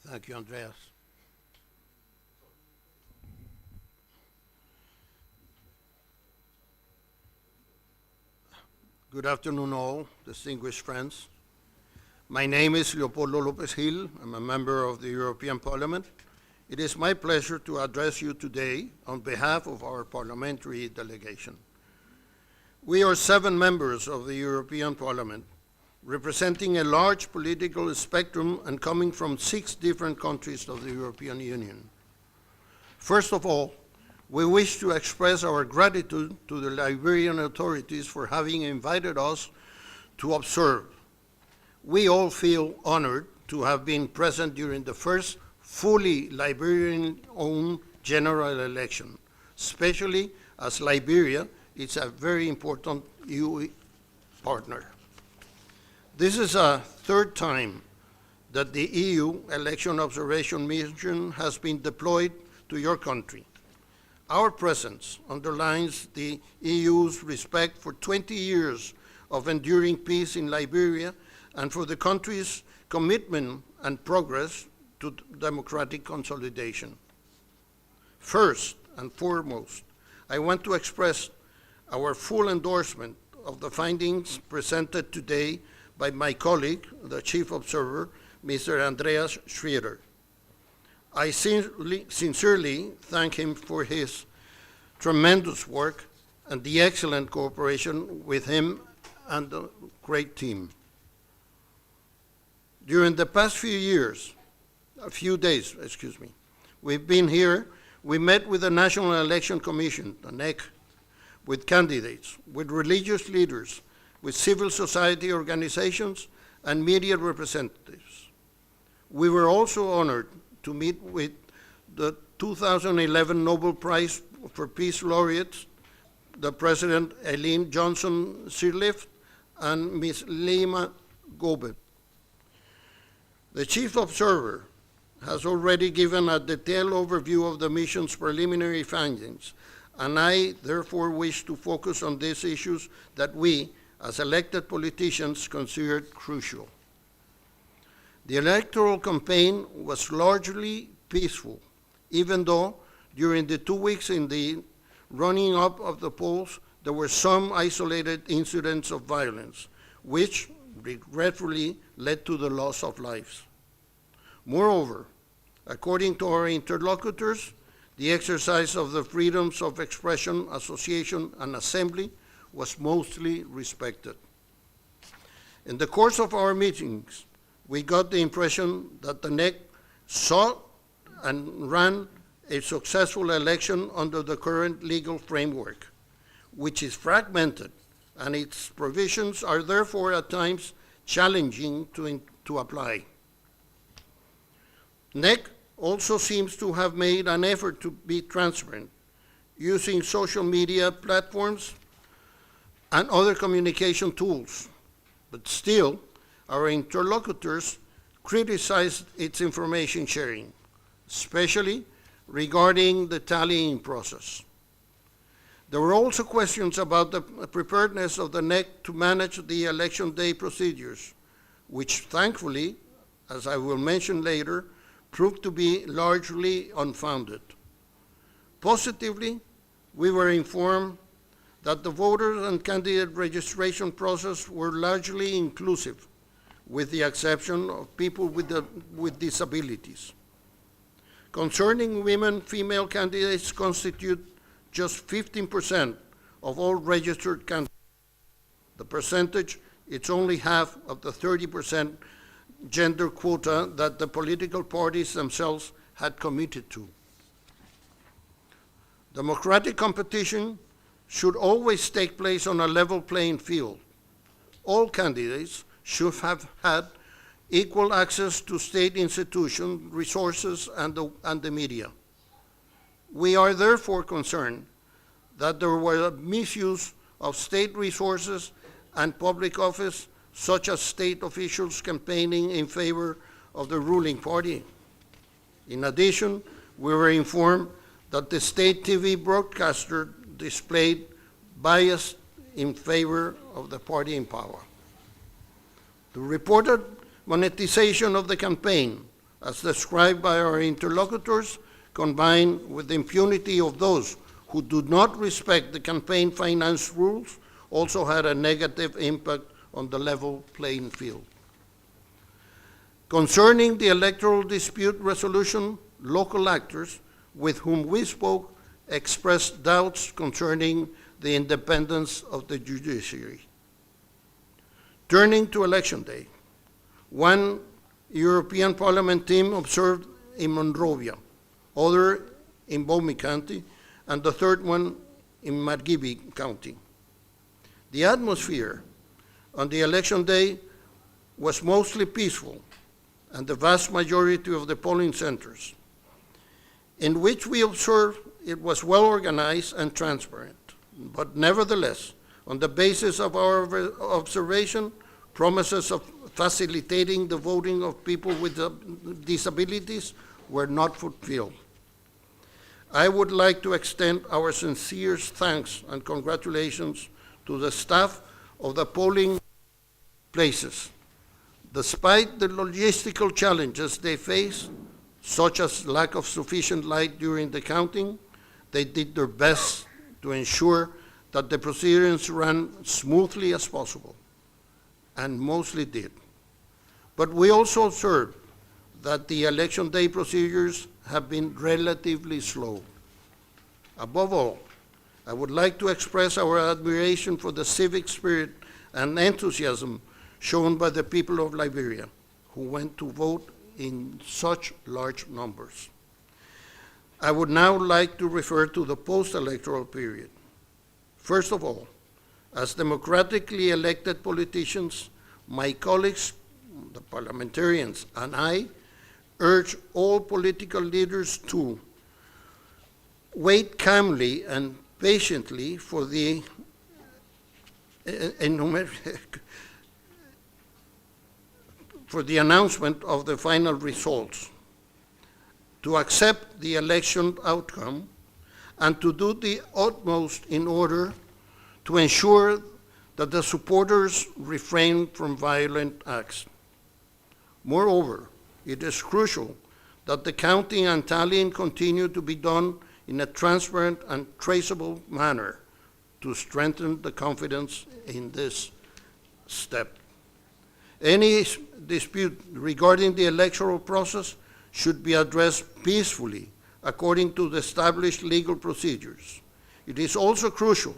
Thank you, Andreas. Good afternoon, all distinguished friends. My name is Leopoldo López Gil. I'm a member of the European Parliament. It is my pleasure to address you today on behalf of our parliamentary delegation. We are 7 members of the European Parliament, representing a large political spectrum and coming from 6 different countries of the European Union. First of all, we wish to express our gratitude to the Liberian authorities for having invited us to observe. We all feel honored to have been present during the first fully Liberian-owned general election, especially as Liberia is a very important EU partner. This is a 3rd time that the EU Election Observation Mission has been deployed to your country. Our presence underlines the EU's respect for 20 years of enduring peace in Liberia and for the country's commitment and progress to democratic consolidation. First and foremost, I want to express our full endorsement of the findings presented today by my colleague, the Chief Observer, Mr. Andreas Schieder. I sincerely thank him for his tremendous work and the excellent cooperation with him and the great team. During the past few days, we've been here. We met with the National Election Commission, the NEC, with candidates, with religious leaders, with civil society organizations, and media representatives. We were also honored to meet with the 2011 Nobel Prize for Peace laureates, the President Ellen Johnson Sirleaf and Ms. Lima Gobet. The Chief Observer has already given a detailed overview of the mission's preliminary findings, and I therefore wish to focus on these issues that we, as elected politicians, considered crucial. The electoral campaign was largely peaceful, even though during the 2 weeks in the running up of the polls, there were some isolated incidents of violence, which regretfully led to the loss of lives. Moreover, according to our interlocutors, the exercise of the freedoms of expression, association, and assembly was mostly respected. In the course of our meetings, we got the impression that the NEC sought and ran a successful election under the current legal framework, which is fragmented, and its provisions are therefore at times challenging to apply. NEC also seems to have made an effort to be transparent, using social media platforms and other communication tools. But still, our interlocutors criticized its information sharing, especially regarding the tallying process. There were also questions about the preparedness of the NEC to manage the election day procedures, which thankfully, as I will mention later, proved to be largely unfounded. Positively, we were informed that the voter and candidate registration process were largely inclusive, with the exception of people with disabilities. Concerning women, female candidates constitute just 15% of all registered candidates. The percentage, it's only half of the 30% gender quota that the political parties themselves had committed to. Democratic competition should always take place on a level playing field. All candidates should have had equal access to state institutions, resources, and the media. We are therefore concerned that there were misuse of state resources and public office, such as state officials campaigning in favor of the ruling party. In addition, we were informed that the state TV broadcaster displayed bias in favor of the party in power. The reported monetization of the campaign as described by our interlocutors, combined with the impunity of those who do not respect the campaign finance rules, also had a negative impact on the level playing field. Concerning the electoral dispute resolution, local actors with whom we spoke expressed doubts concerning the independence of the judiciary. Turning to election day, one European Parliament team observed in Monrovia, other in Bomi County, and the third one in Margibi County. The atmosphere on the election day was mostly peaceful, and the vast majority of the polling centers in which we observed it was well organized and transparent. But nevertheless, on the basis of our observation, promises of facilitating the voting of people with disabilities were not fulfilled. I would like to extend our sincerest thanks and congratulations to the staff of the polling places. Despite the logistical challenges they face, such as lack of sufficient light during the counting, they did their best to ensure that the proceedings ran smoothly as possible, and mostly did. But we also observed that the election day procedures have been relatively slow. Above all, I would like to express our admiration for the civic spirit and enthusiasm shown by the people of Liberia, who went to vote in such large numbers. I would now like to refer to the post-electoral period. First of all, as democratically elected politicians, my colleagues, the parliamentarians, and I urge all political leaders to wait calmly and patiently for the announcement of the final results, to accept the election outcome, and to do the utmost in order to ensure that the supporters refrain from violent acts. Moreover, it is crucial that the counting and tallying continue to be done in a transparent and traceable manner to strengthen the confidence in this step. Any dispute regarding the electoral process should be addressed peacefully according to the established legal procedures. It is also crucial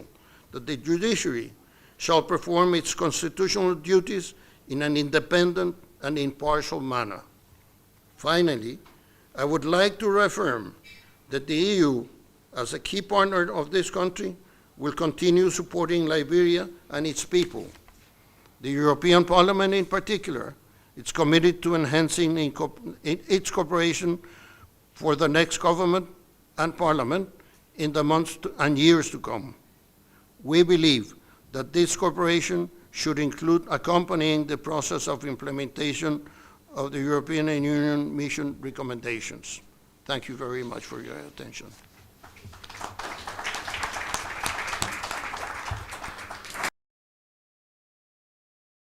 that the judiciary shall perform its constitutional duties in an independent and impartial manner. Finally, I would like to reaffirm that the EU, as a key partner of this country, will continue supporting Liberia and its people. The European Parliament in particular is committed to enhancing its cooperation for the next government and Parliament in the months and years to come. We believe that this cooperation should include accompanying the process of implementation of the European Union mission recommendations. Thank you very much for your attention.